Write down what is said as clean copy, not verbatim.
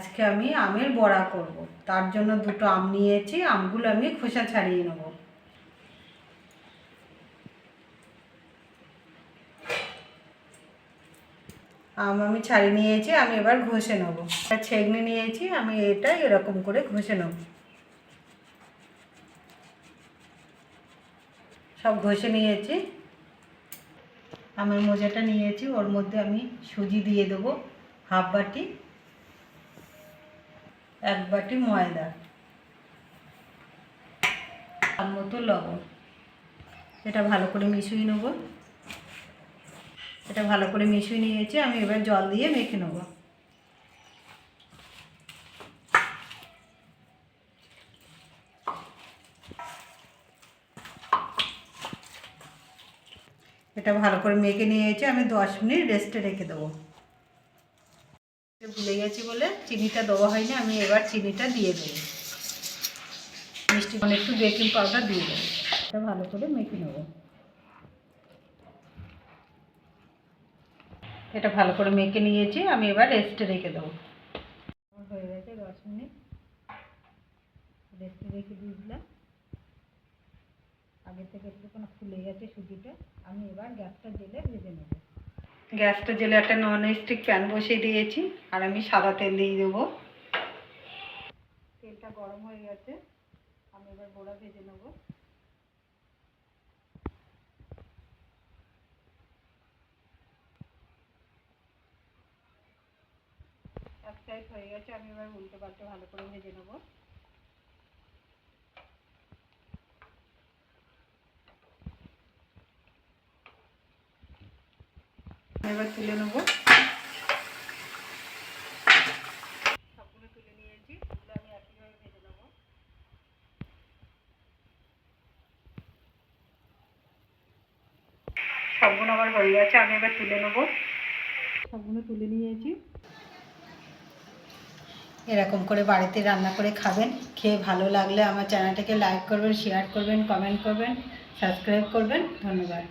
আজকে আমি আমের বড়া করব। তার জন্য দুটো আম নিয়েছি, আমগুলো আমি খোসা ছাড়িয়ে নেব। আম আমি ছাড়িয়ে নিয়েছি, আমি এবার ঘষে নেব। ছেঁকনি নিয়েছি, আমি এটা এরকম করে ঘষে নেব। সব ঘষে নিয়েছি। আমের মোজাটা নিয়েছি, ওর মধ্যে আমি সুজি দিয়ে দেবো হাফ বাটি, 1 বাটি ময়দা, আর মতো লবণ। এটা ভালো করে মিশিয়ে নেব। এটা ভালো করে মিশিয়ে নিয়েছি, আমি এবার জল দিয়ে মেখে নেব। এটা ভালো করে মেখে নিয়েছি, আমি 10 মিনিট রেস্টে রেখে দেবো। ভুলে গেছি বলে চিনিটা দেওয়া হয়নি, আমি এবার চিনিটা দিয়ে দেবো। মিষ্টি একটু বেকিং পাউডার দিয়ে দেবো। এটা ভালো করে মেখে নেব। এটা ভালো করে মেখে নিয়েছি, আমি এবার রেস্টে রেখে দেবো। হয়ে গেছে 10 মিনিট রেস্টে রেখে দিয়েছিলাম। আগে থেকে একটুখানি ফুলে গেছে সুজিটা। আমি এবার গ্যাসটা জেলে ভেজে নেব। গ্যাসটা জেলে একটা নন স্টিক প্যান বসিয়ে দিয়েছি, আর আমি সাদা তেল দিয়ে দেবো। তেলটা গরম হয়ে গেছে, আমি এবার বড়া ভেজে নেব। এক সাইড হয়ে গেছে, আমি এবার উল্টে পাল্টে ভালো করে ভেজে নেব। এবার তুলে নেব। সবগুলো তুলে নিয়েছি, এগুলো আমি একইভাবে ভেজে নেব। সবগুলো আমার হয়ে গেছে, আমি এবার তুলে নেব। সবগুলো তুলে নিয়েছি। এরকম করে বাড়িতে রান্না করে খাবেন। খেয়ে ভালো লাগলে আমার চ্যানেলটাকে লাইক করবেন, শেয়ার করবেন, কমেন্ট করবেন, সাবস্ক্রাইব করবেন। ধন্যবাদ।